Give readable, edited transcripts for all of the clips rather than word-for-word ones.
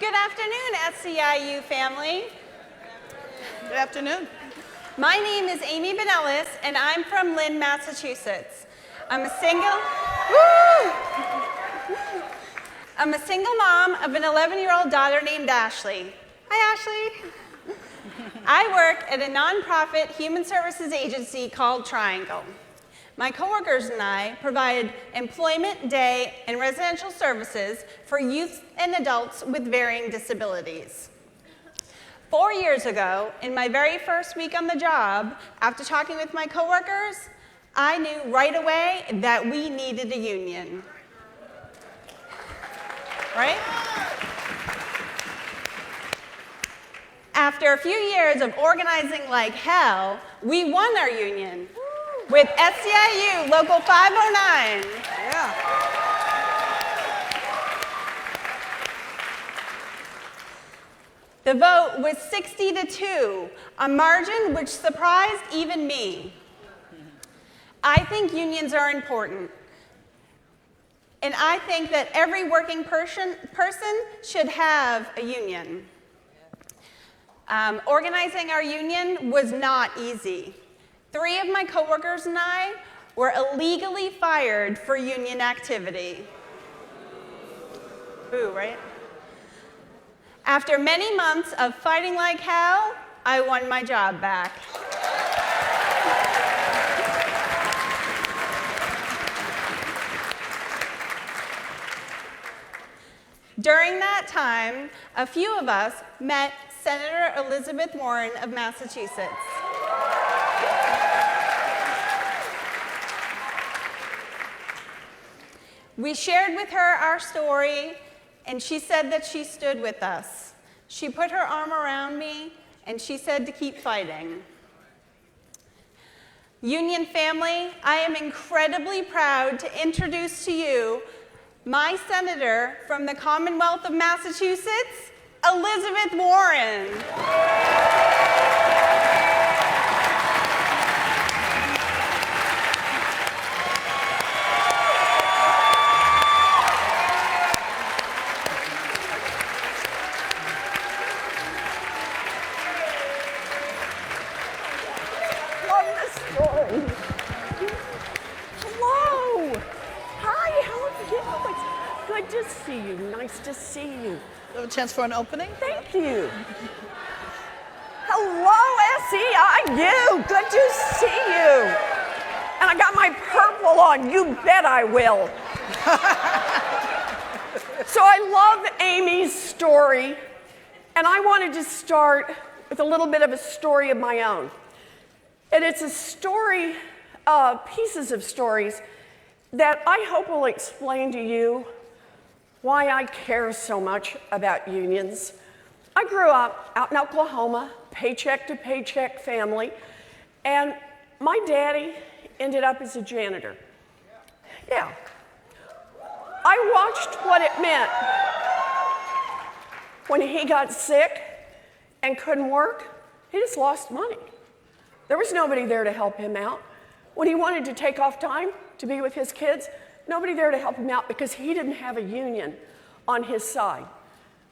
Good afternoon, SEIU family. Good afternoon. My name is Amy Ellis, and I'm from Lynn, Massachusetts. I'm a single mom of an 11-year-old daughter named Ashley. Hi, Ashley. I work at a nonprofit human services agency called Triangle. My coworkers and I provide employment, day, and residential services for youth and adults with varying disabilities. 4 years ago, in my very first week on the job, after talking with my coworkers, I knew right away that we needed a union. Right? After a few years of organizing like hell, we won our union with SEIU Local 509. Yeah. The vote was 60-2, a margin which surprised even me. I think unions are important, and I think that every working person should have a union. Organizing our union was not easy. 3 of my coworkers and I were illegally fired for union activity. Ooh, right? After many months of fighting like hell, I won my job back. During that time, a few of us met Senator Elizabeth Warren of Massachusetts. We shared with her our story, and she said that she stood with us. She put her arm around me, and she said to keep fighting. Union family, I am incredibly proud to introduce to you my senator from the Commonwealth of Massachusetts, Elizabeth Warren. Nice to see you. Have a chance for an opening? Thank you. Hello, SEIU. Good to see you. And I got my purple on. You bet I will. So I love Amy's story, and I wanted to start with a little bit of a story of my own. And it's a story, pieces of stories that I hope will explain to you why I care so much about unions. I grew up out in Oklahoma, paycheck to paycheck family, and my daddy ended up as a janitor. Yeah. I watched what it meant when he got sick and couldn't work. He just lost money. There was nobody there to help him out. When he wanted to take off time to be with his kids, nobody there to help him out because he didn't have a union on his side.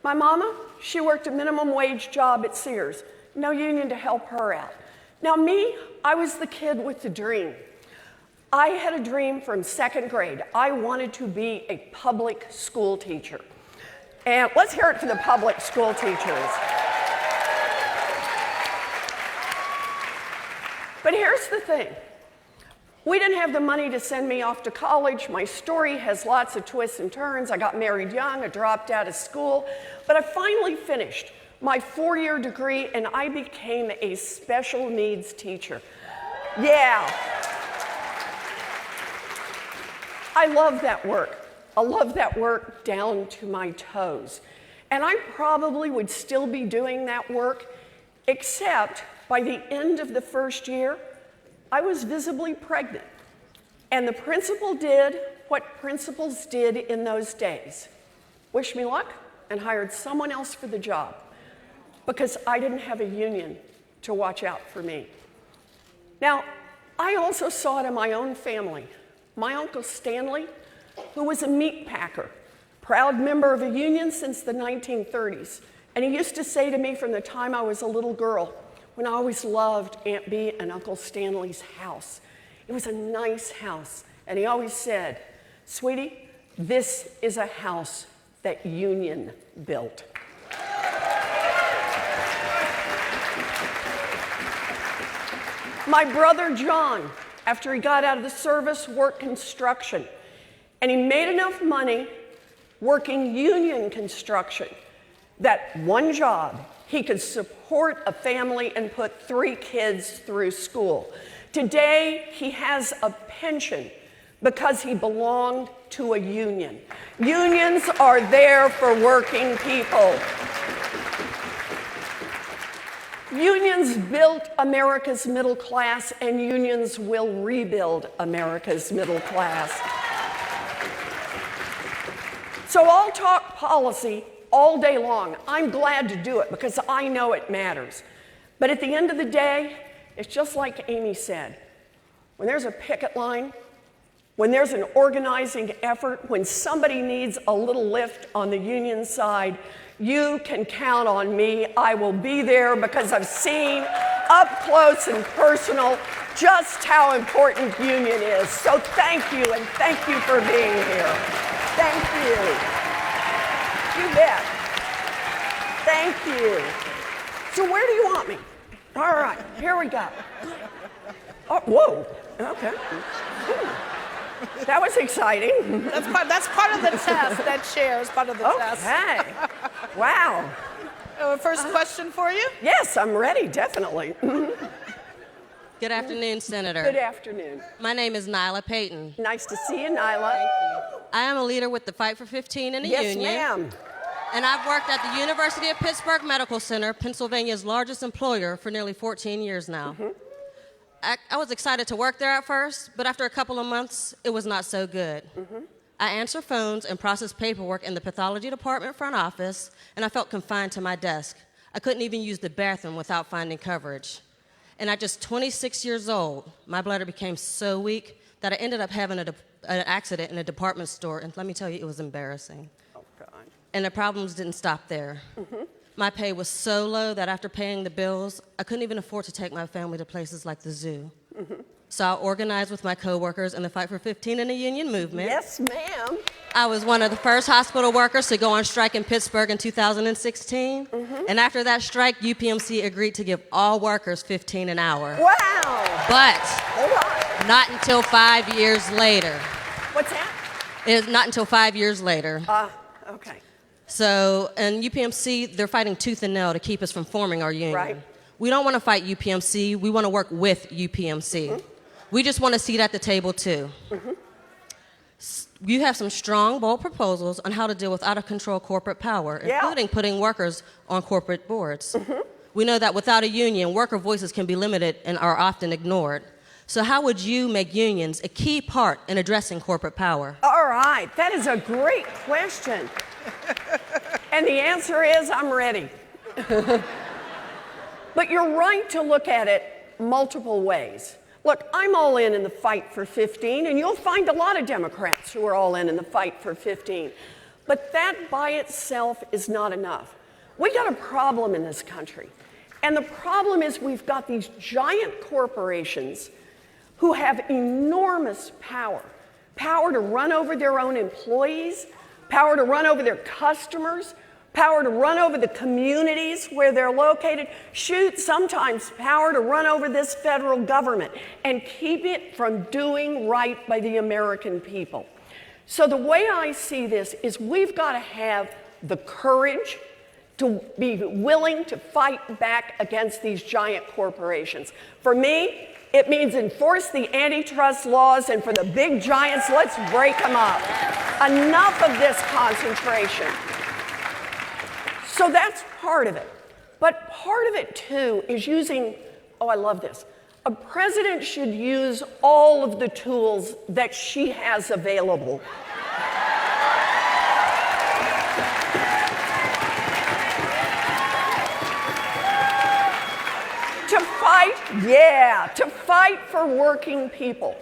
My mama, she worked a minimum wage job at Sears. No union to help her out. Now me, I was the kid with the dream. I had a dream from 2nd grade. I wanted to be a public school teacher. And let's hear it for the public school teachers. But here's the thing. We didn't have the money to send me off to college. My story has lots of twists and turns. I got married young, I dropped out of school, but I finally finished my 4-year degree and I became a special needs teacher. Yeah. I love that work. I love that work down to my toes. And I probably would still be doing that work, except by the end of the first year, I was visibly pregnant, and the principal did what principals did in those days. Wished me luck and hired someone else for the job because I didn't have a union to watch out for me. Now, I also saw it in my own family. My Uncle Stanley, who was a meat packer, proud member of a union since the 1930s. And he used to say to me from the time I was a little girl, when I always loved Aunt Bee and Uncle Stanley's house. It was a nice house. And he always said, "Sweetie, this is a house that union built." My brother John, after he got out of the service, worked construction. And he made enough money working union construction that one job he could support a family and put 3 kids through school. Today, he has a pension because he belonged to a union. Unions are there for working people. Unions built America's middle class, and unions will rebuild America's middle class. So I'll talk policy all day long. I'm glad to do it because I know it matters. But at the end of the day, it's just like Amy said. When there's a picket line, when there's an organizing effort, when somebody needs a little lift on the union side, you can count on me. I will be there because I've seen up close and personal just how important union is. So thank you, and thank you for being here. Thank you. You bet. Thank you. So where do you want me? All right, here we go. Oh, whoa, okay. That was exciting. That's part of the test. That chair is part of the test. Okay. Wow. First question for you? Yes, I'm ready, definitely. Good afternoon, Senator. Good afternoon. My name is Nyla Payton. Nice to see you, Nyla. I am a leader with the Fight for 15 in the union. Yes, ma'am. And I've worked at the University of Pittsburgh Medical Center, Pennsylvania's largest employer, for nearly 14 years now. I was excited to work there at first, but after a couple of months, it was not so good. I answer phones and process paperwork in the pathology department front office, and I felt confined to my desk. I couldn't even use the bathroom without finding coverage. And at just 26 years old, my bladder became so weak that I ended up having an accident in a department store, and let me tell you, it was embarrassing. Oh, God. And the problems didn't stop there. My pay was so low that after paying the bills, I couldn't even afford to take my family to places like the zoo. So I organized with my coworkers in the Fight for 15 in the union movement. Yes, ma'am. I was one of the first hospital workers to go on strike in Pittsburgh in 2016. And after that strike, UPMC agreed to give all workers $15 an hour. Wow. But Hold on. not until 5 years later. What's that? Not until 5 years later. Okay. So, and UPMC, they're fighting tooth and nail to keep us from forming our union. Right. We don't want to fight UPMC. We want to work with UPMC. We just want a seat at the table, too. You have some strong, bold proposals on how to deal with out-of-control corporate power, including putting workers on corporate boards. We know that without a union, worker voices can be limited and are often ignored. So how would you make unions a key part in addressing corporate power? All right, that is a great question. And the answer is, I'm ready. But you're right to look at it multiple ways. Look, I'm all in the fight for 15, and you'll find a lot of Democrats who are all in the fight for 15. But that by itself is not enough. We got a problem in this country. And the problem is we've got these giant corporations who have enormous power. Power to run over their own employees, power to run over their customers, power to run over the communities where they're located, shoot, sometimes power to run over this federal government and keep it from doing right by the American people. So the way I see this is we've got to have the courage to be willing to fight back against these giant corporations. For me, it means enforce the antitrust laws, and for the big giants, let's break them up. Enough of this concentration. So that's part of it. But part of it, too, is using, oh, I love this. A president should use all of the tools that she has available. to fight for working people.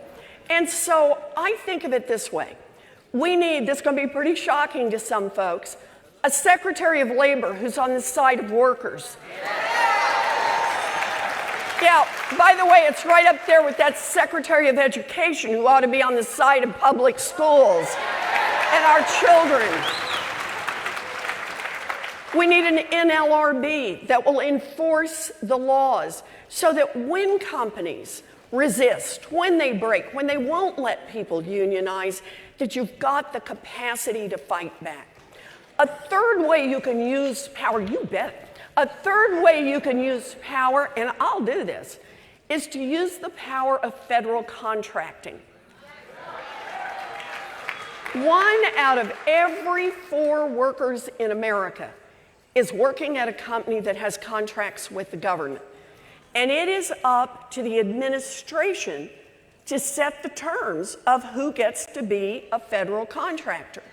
And so I think of it this way. We need, this is going to be pretty shocking to some folks, a Secretary of Labor who's on the side of workers. Yeah, by the way, it's right up there with that Secretary of Education who ought to be on the side of public schools and our children. We need an NLRB that will enforce the laws so that when companies resist, when they break, when they won't let people unionize, that you've got the capacity to fight back. A third way you can use power, you bet. A third way you can use power, and I'll do this, is to use the power of federal contracting. 1 out of every 4 workers in America is working at a company that has contracts with the government. And it is up to the administration to set the terms of who gets to be a federal contractor.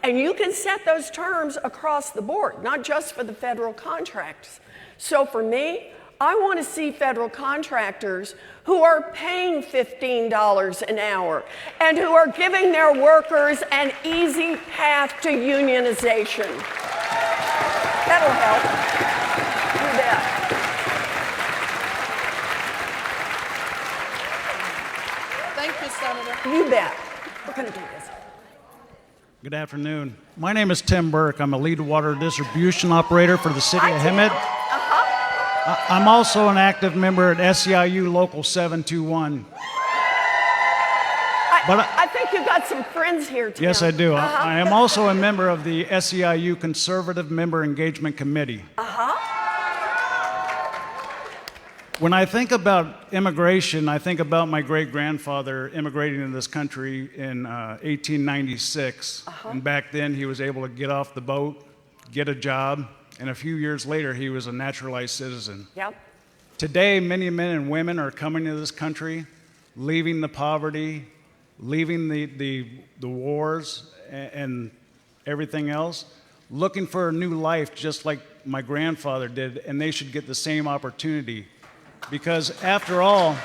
And you can set those terms across the board, not just for the federal contracts. So for me, I want to see federal contractors who are paying $15 an hour and who are giving their workers an easy path to unionization. That'll help. You bet. Thank you, Senator. You bet. We're going to do this. Good afternoon. My name is Tim Burke. I'm a lead water distribution operator for the city of Hemet. I'm also an active member at SEIU Local 721. I think you've got some friends here, Tim. Yes, I do. I am also a member of the SEIU Conservative Member Engagement Committee. When I think about immigration, I think about my great-grandfather immigrating into this country in 1896. And back then, he was able to get off the boat, get a job, and a few years later, he was a naturalized citizen. Yep. Today, many men and women are coming to this country, leaving the poverty, leaving the wars and everything else, looking for a new life just like my grandfather did, and they should get the same opportunity. Because after all,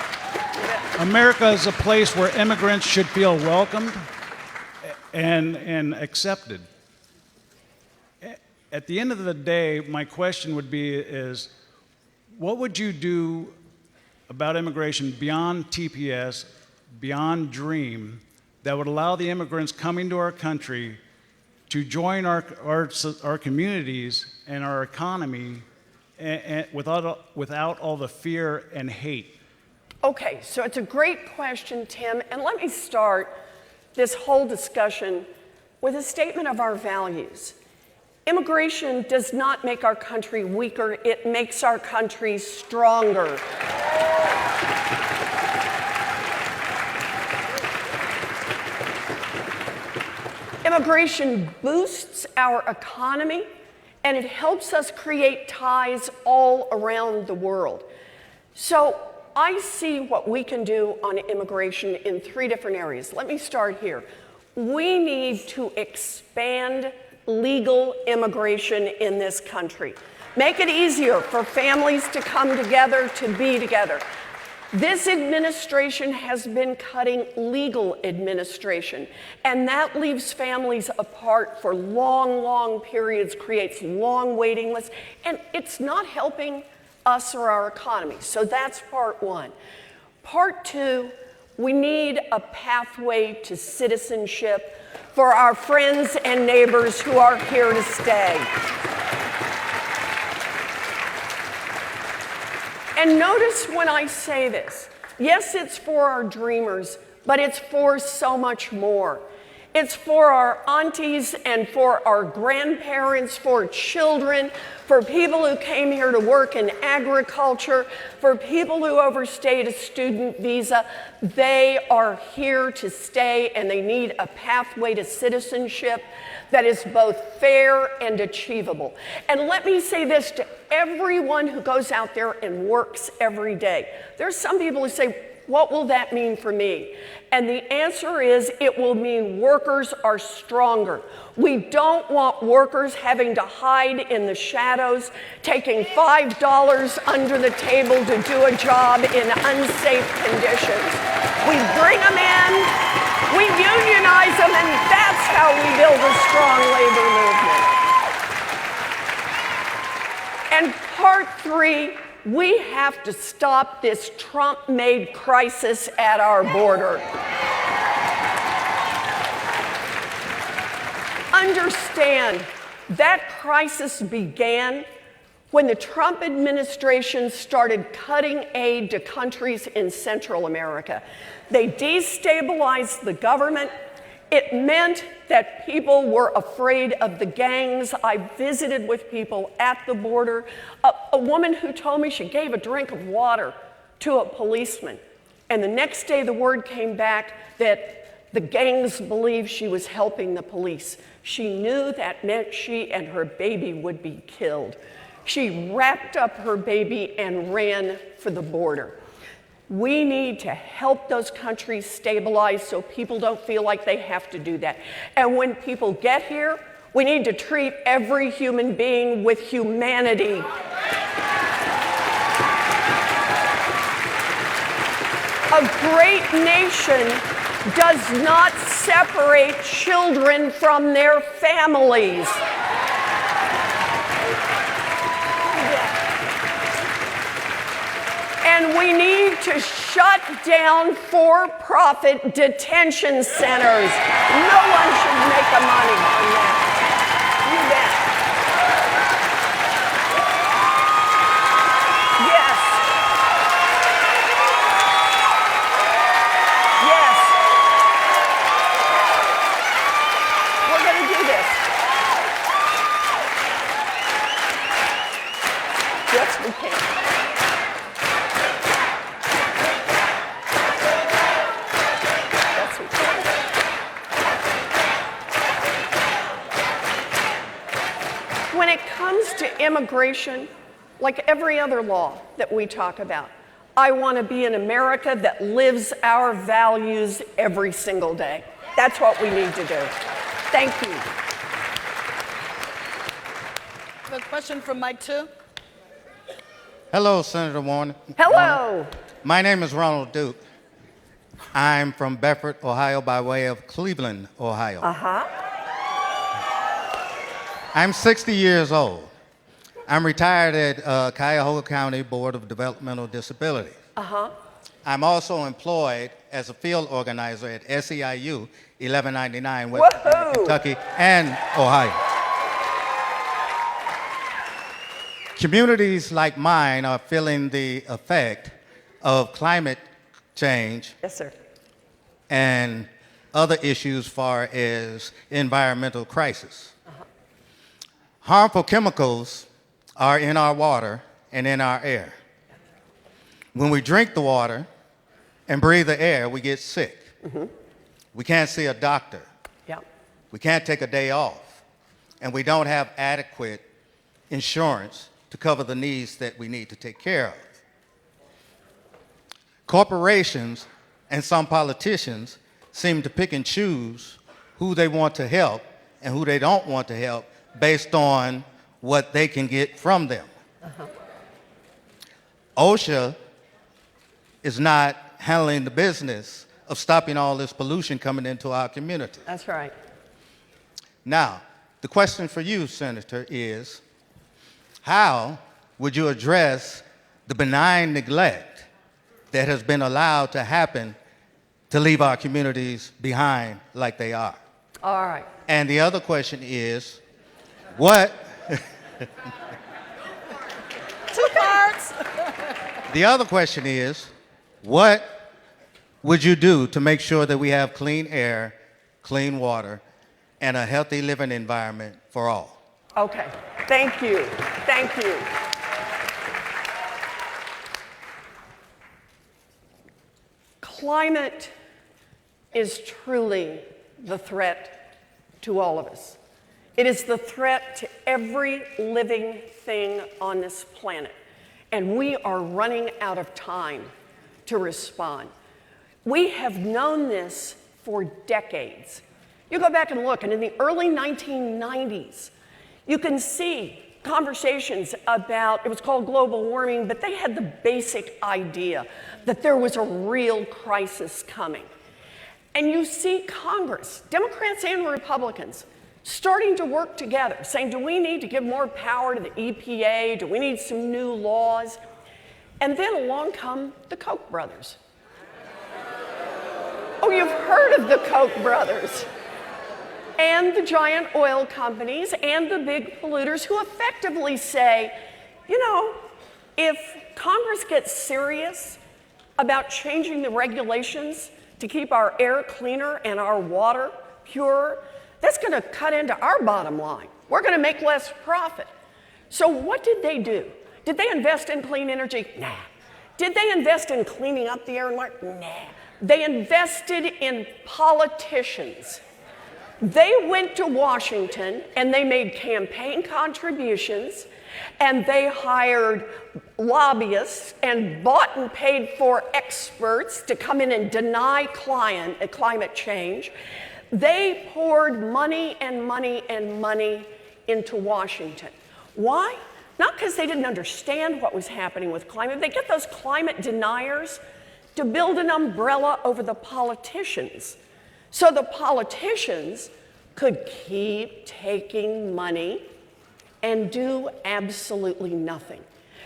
America is a place where immigrants should feel welcomed and accepted. At the end of the day, my question would be is, what would you do about immigration beyond TPS, beyond DREAM, that would allow the immigrants coming to our country to join our communities and our economy and without all the fear and hate? Okay, so it's a great question, Tim, and let me start this whole discussion with a statement of our values. Immigration does not make our country weaker, it makes our country stronger. Immigration boosts our economy, and it helps us create ties all around the world. So I see what we can do on immigration in 3 different areas. Let me start here. We need to expand legal immigration in this country. Make it easier for families to come together, to be together. This administration has been cutting legal administration, and that leaves families apart for long, long periods, creates long waiting lists, and it's not helping us or our economy. So that's part 1. Part 2, we need a pathway to citizenship for our friends and neighbors who are here to stay. And notice when I say this, yes, it's for our dreamers, but it's for so much more. It's for our aunties and for our grandparents, for children, for people who came here to work in agriculture, for people who overstayed a student visa. They are here to stay, and they need a pathway to citizenship that is both fair and achievable. And let me say this to everyone who goes out there and works every day. There's some people who say, what will that mean for me? And the answer is, it will mean workers are stronger. We don't want workers having to hide in the shadows, taking $5 under the table to do a job in unsafe conditions. We bring them in, We unionize them, and that's how we build a strong labor movement. And part 3, we have to stop this Trump-made crisis at our border. Understand, that crisis began when the Trump administration started cutting aid to countries in Central America. They destabilized the government. It meant that people were afraid of the gangs. I visited with people at the border. A woman who told me she gave a drink of water to a policeman, and the next day the word came back that the gangs believed she was helping the police. She knew that meant she and her baby would be killed. She wrapped up her baby and ran for the border. We need to help those countries stabilize so people don't feel like they have to do that. And when people get here, we need to treat every human being with humanity. A great nation does not separate children from their families. And we need to shut down for-profit detention centers. No one should make a money from that. You bet. Yes. Yes. We're going to do this. Yes, we can. When it comes to immigration, like every other law that we talk about, I want to be an America that lives our values every single day. That's what we need to do. Thank you. A question from Mike 2. Hello, Senator Warren. Hello. My name is Ronald Duke. I'm from Bedford, Ohio, by way of Cleveland, Ohio. Uh-huh. I'm 60 years old. I'm retired at Cuyahoga County Board of Developmental Disability. Uh-huh. I'm also employed as a field organizer at SEIU 1199 West Kentucky and Ohio. Communities like mine are feeling the effect of climate change. Yes, sir. And other issues far as environmental crisis. Harmful chemicals are in our water and in our air. When we drink the water and breathe the air, we get sick. Mm-hmm. We can't see a doctor. Yeah. We can't take a day off. And we don't have adequate insurance to cover the needs that we need to take care of. Corporations and some politicians seem to pick and choose who they want to help and who they don't want to help based on what they can get from them. Uh-huh. OSHA is not handling the business of stopping all this pollution coming into our community. That's right. Now, the question for you, Senator, is how would you address the benign neglect that has been allowed to happen to leave our communities behind like they are? All right. And the other question is, what? Two parts. The other question is, what would you do to make sure that we have clean air, clean water, and a healthy living environment for all? Okay. Thank you. Thank you. Climate is truly the threat to all of us. It is the threat to every living thing on this planet. And we are running out of time to respond. We have known this for decades. You go back and look, and in the early 1990s, you can see conversations about, it was called global warming, but they had the basic idea that there was a real crisis coming. And you see Congress, Democrats and Republicans, starting to work together, saying, do we need to give more power to the EPA? Do we need some new laws? And then along come the Koch brothers. Oh, you've heard of the Koch brothers. And the giant oil companies and the big polluters who effectively say, you know, if Congress gets serious about changing the regulations to keep our air cleaner and our water pure, that's going to cut into our bottom line. We're going to make less profit. So what did they do? Did they invest in clean energy? Nah. Did they invest in cleaning up the air and water? Nah. They invested in politicians. They went to Washington and they made campaign contributions and they hired lobbyists and bought and paid for experts to come in and deny climate change. They poured money and money and money into Washington. Why? Not because they didn't understand what was happening with climate. They get those climate deniers to build an umbrella over the politicians. So the politicians could keep taking money and do absolutely nothing.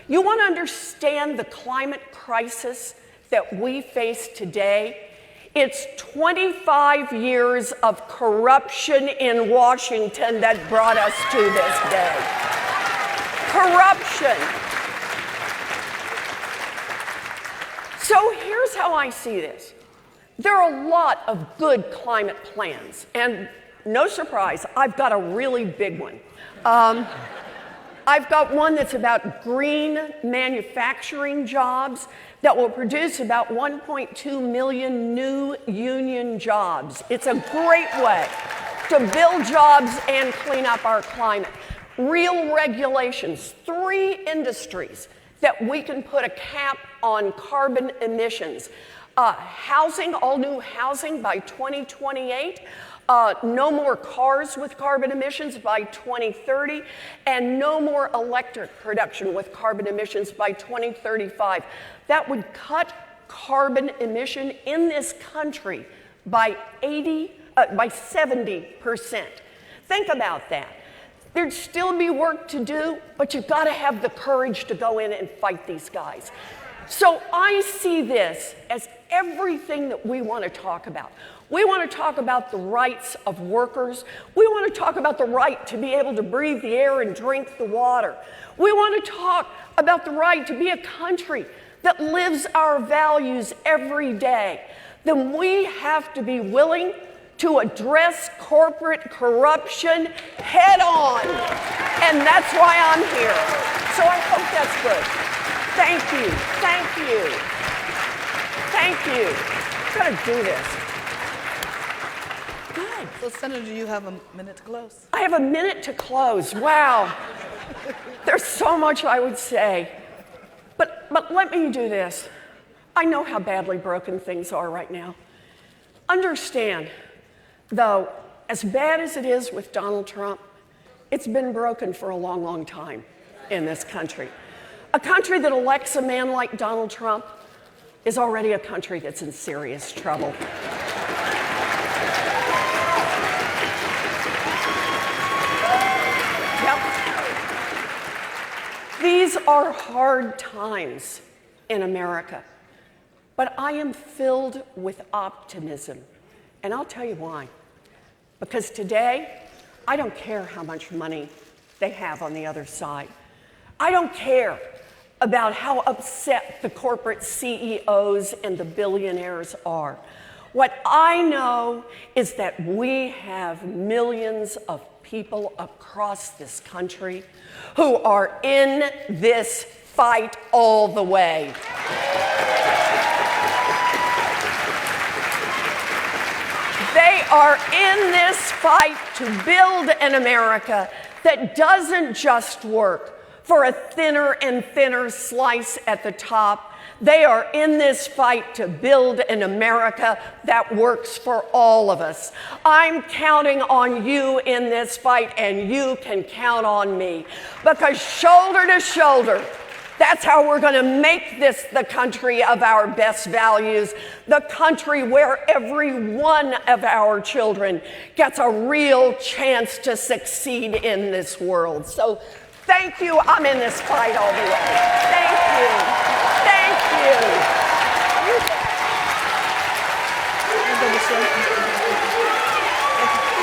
You want to understand the climate crisis that we face today? It's 25 years of corruption in Washington that brought us to this day. Corruption. So here's how I see this. There are a lot of good climate plans, and no surprise, I've got a really big one. I've got one that's about green manufacturing jobs that will produce about 1.2 million new union jobs. It's a great way to build jobs and clean up our climate. Real regulations, 3 industries that we can put a cap on carbon emissions. Housing, all new housing by 2028. No more cars with carbon emissions by 2030, and no more electric production with carbon emissions by 2035. That would cut carbon emission in this country by 70%. Think about that. There'd still be work to do, but you've got to have the courage to go in and fight these guys. So I see this as everything that we want to talk about. We want to talk about the rights of workers. We want to talk about the right to be able to breathe the air and drink the water. We want to talk about the right to be a country that lives our values every day. Then we have to be willing to address corporate corruption head on. And that's why I'm here. So I hope that's good. Thank you, thank you, thank you. I'm gonna do this. Good. So, Senator, you have a minute to close. I have a minute to close. Wow. There's so much I would say. But let me do this. I know how badly broken things are right now. Understand, though, as bad as it is with Donald Trump, it's been broken for a long, long time in this country. A country that elects a man like Donald Trump is already a country that's in serious trouble. Yep. These are hard times in America, but I am filled with optimism, and I'll tell you why. Because today, I don't care how much money they have on the other side. I don't care about how upset the corporate CEOs and the billionaires are. What I know is that we have millions of people across this country who are in this fight all the way. They are in this fight to build an America that doesn't just work for a thinner and thinner slice at the top. They are in this fight to build an America that works for all of us. I'm counting on you in this fight, and you can count on me. Because shoulder to shoulder, That's how we're going to make this the country of our best values, the country where every one of our children gets a real chance to succeed in this world. So thank you. I'm in this fight all the way. Thank you. Thank you.